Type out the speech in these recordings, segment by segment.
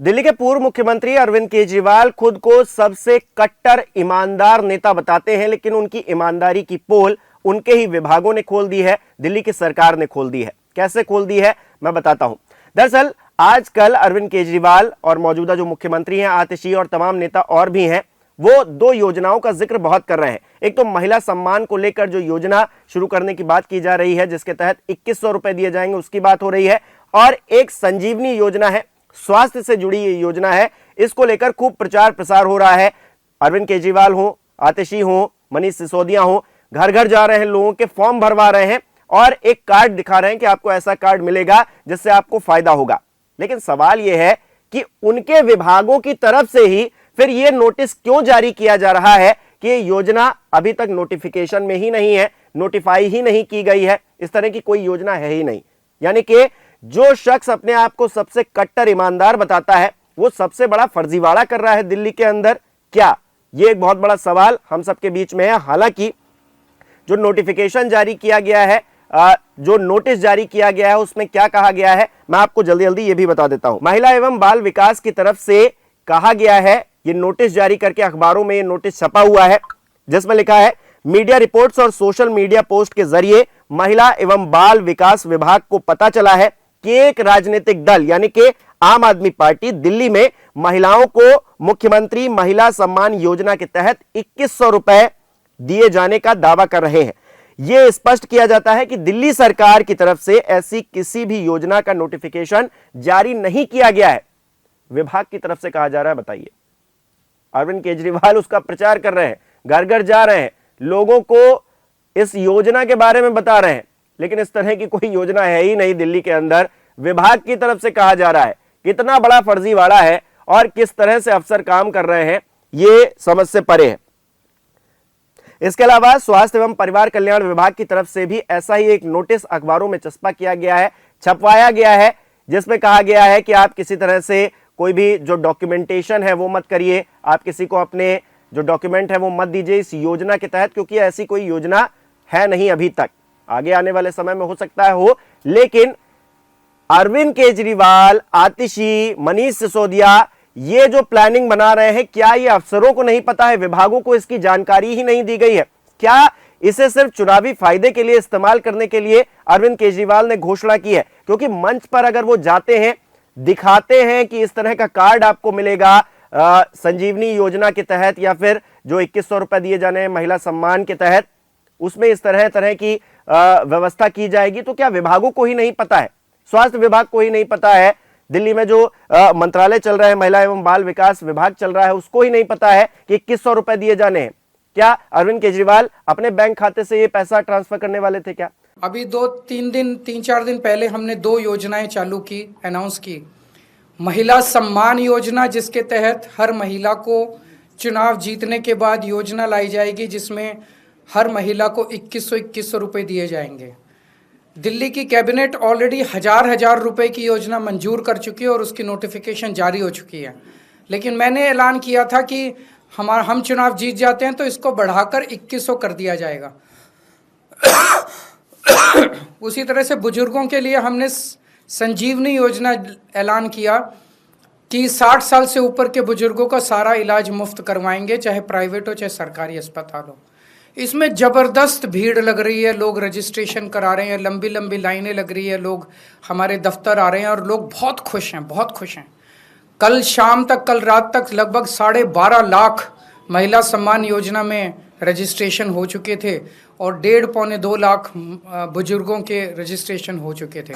दिल्ली के पूर्व मुख्यमंत्री अरविंद केजरीवाल खुद को सबसे कट्टर ईमानदार नेता बताते हैं, लेकिन उनकी ईमानदारी की पोल उनके ही विभागों ने खोल दी है, दिल्ली की सरकार ने खोल दी है। कैसे खोल दी है मैं बताता हूं। दरअसल आजकल अरविंद केजरीवाल और मौजूदा जो मुख्यमंत्री हैं आतिशी और तमाम नेता और भी हैं, वो दो योजनाओं का जिक्र बहुत कर रहे हैं। एक तो महिला सम्मान को लेकर जो योजना शुरू करने की बात की जा रही है, जिसके तहत 2100 रुपए दिए जाएंगे, उसकी बात हो रही है। और एक संजीवनी योजना है, स्वास्थ्य से जुड़ी ये योजना है, इसको लेकर खूब प्रचार प्रसार हो रहा है। अरविंद केजरीवाल हो, आतिशी हो, मनीष सिसोदिया हो, घर घर जा रहे हैं, लोगों के फॉर्म भरवा रहे हैं और एक कार्ड दिखा रहे हैं कि आपको ऐसा कार्ड मिलेगा जिससे आपको फायदा होगा। लेकिन सवाल यह है कि उनके विभागों की तरफ से ही फिर यह नोटिस क्यों जारी किया जा रहा है कि ये योजना अभी तक नोटिफिकेशन में ही नहीं है, नोटिफाई ही नहीं की गई है, इस तरह की कोई योजना है ही नहीं। यानी कि जो शख्स अपने आप को सबसे कट्टर ईमानदार बताता है, वो सबसे बड़ा फर्जीवाड़ा कर रहा है दिल्ली के अंदर क्या? ये एक बहुत बड़ा सवाल हम सबके बीच में है। हालांकि जो नोटिफिकेशन जारी किया गया है, जो नोटिस जारी किया गया है, उसमें क्या कहा गया है मैं आपको जल्दी जल्दी ये भी बता देता हूं। महिला एवं बाल विकास की तरफ से कहा गया है, ये नोटिस जारी करके अखबारों में ये नोटिस छपा हुआ है, जिसमें लिखा है मीडिया रिपोर्ट्स और सोशल मीडिया पोस्ट के जरिए महिला एवं बाल विकास विभाग को पता चला है कि एक राजनीतिक दल यानी कि आम आदमी पार्टी दिल्ली में महिलाओं को मुख्यमंत्री महिला सम्मान योजना के तहत 2100 रुपए दिए जाने का दावा कर रहे हैं। यह स्पष्ट किया जाता है कि दिल्ली सरकार की तरफ से ऐसी किसी भी योजना का नोटिफिकेशन जारी नहीं किया गया है, विभाग की तरफ से कहा जा रहा है। बताइए, अरविंद केजरीवाल उसका प्रचार कर रहे हैं, घर घर जा रहे हैं, लोगों को इस योजना के बारे में बता रहे हैं, लेकिन इस तरह की कोई योजना है ही नहीं दिल्ली के अंदर। विभाग की तरफ से कहा जा रहा है। कितना बड़ा फर्जीवाड़ा है और किस तरह से अफसर काम कर रहे हैं, ये समझ से परे है। इसके अलावा स्वास्थ्य एवं परिवार कल्याण विभाग की तरफ से भी ऐसा ही एक नोटिस अखबारों में चस्पा किया गया है, छपवाया गया है, जिसमें कहा गया है कि आप किसी तरह से कोई भी जो डॉक्यूमेंटेशन है वो मत करिए, आप किसी को अपने जो डॉक्यूमेंट है वो मत दीजिए इस योजना के तहत, क्योंकि ऐसी कोई योजना है नहीं अभी तक। आगे आने वाले समय में हो सकता है हो, लेकिन अरविंद केजरीवाल, आतिशी, मनीष सिसोदिया ये जो प्लानिंग बना रहे हैं, क्या ये अफसरों को नहीं पता है, विभागों को इसकी जानकारी ही नहीं दी गई है? क्या इसे सिर्फ चुनावी फायदे के लिए इस्तेमाल करने के लिए अरविंद केजरीवाल ने घोषणा की है? क्योंकि मंच पर अगर वो जाते हैं, दिखाते हैं कि इस तरह का कार्ड आपको मिलेगा संजीवनी योजना के तहत, या फिर जो 2100 रुपए दिए जाने हैं महिला सम्मान के तहत, उसमें इस तरह तरह की व्यवस्था की जाएगी, तो क्या विभागों को ही नहीं पता है? स्वास्थ्य विभाग को ही नहीं पता है? दिल्ली में जो मंत्रालय चल रहा है, महिला एवं बाल विकास विभाग चल रहा है, उसको ही नहीं पता है कि 2100 रुपए दिए जाने हैं? क्या अरविंद केजरीवाल अपने बैंक खाते से ये पैसा ट्रांसफर करने वाले थे क्या? अभी 3-4 दिन पहले हमने 2 योजनाएं चालू की, अनाउंस की। महिला सम्मान योजना, जिसके तहत हर महिला को चुनाव जीतने के बाद योजना लाई जाएगी, जिसमें हर महिला को 2100 रुपए दिए जाएंगे। दिल्ली की कैबिनेट ऑलरेडी हजार रुपए की योजना मंजूर कर चुकी है और उसकी नोटिफिकेशन जारी हो चुकी है। लेकिन मैंने ऐलान किया था कि हम चुनाव जीत जाते हैं तो इसको बढ़ाकर 2100 कर दिया जाएगा। उसी तरह से बुजुर्गों के लिए हमने संजीवनी योजना ऐलान किया कि 60 साल से ऊपर के बुजुर्गों का सारा इलाज मुफ्त करवाएंगे, चाहे प्राइवेट हो चाहे सरकारी अस्पताल हो। इसमें ज़बरदस्त भीड़ लग रही है, लोग रजिस्ट्रेशन करा रहे हैं, लंबी लंबी लाइनें लग रही है, लोग हमारे दफ्तर आ रहे हैं और लोग बहुत खुश हैं, बहुत खुश हैं। कल शाम तक, कल रात तक लगभग 12.5 लाख महिला सम्मान योजना में रजिस्ट्रेशन हो चुके थे और 1.5-2 लाख बुजुर्गों के रजिस्ट्रेशन हो चुके थे।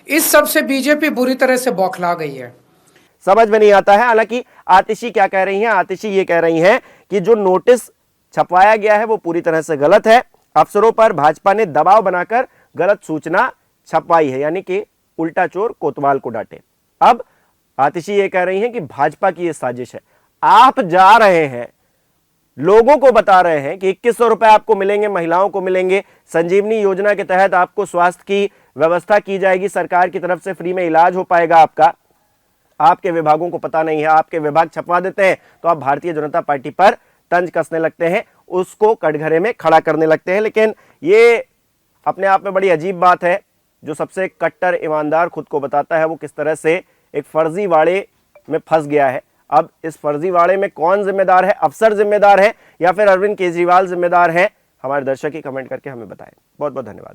इस सब से बीजेपी बुरी तरह से बौखला गई है, समझ में नहीं आता है। हालांकि आतिशी क्या कह रही हैं? आतिशी ये कह रही हैं कि जो नोटिस छपवाया गया है वो पूरी तरह से गलत है। अफसरों पर भाजपा ने दबाव बनाकर गलत सूचना छपवाई है, यानी कि उल्टा चोर कोतवाल को डांटे। अब आतिशी ये कह रही हैं कि भाजपा की ये साजिश है। आप जा रहे हैं, लोगों को बता रहे हैं कि 2100 रुपए आपको मिलेंगे, महिलाओं को मिलेंगे, संजीवनी योजना के तहत आपको स्वास्थ्य की व्यवस्था की जाएगी, सरकार की तरफ से फ्री में इलाज हो पाएगा आपका। आपके विभागों को पता नहीं है, आपके विभाग छपवा देते हैं तो आप भारतीय जनता पार्टी पर तंज कसने लगते हैं, उसको कटघरे में खड़ा करने लगते हैं। लेकिन ये अपने आप में बड़ी अजीब बात है, जो सबसे कट्टर ईमानदार खुद को बताता है वो किस तरह से एक फर्जीवाड़े में फंस गया है। अब इस फर्जीवाड़े में कौन जिम्मेदार है, अफसर जिम्मेदार है या फिर अरविंद केजरीवाल जिम्मेदार है? हमारे दर्शक ही कमेंट करके हमें बताएं। बहुत बहुत धन्यवाद।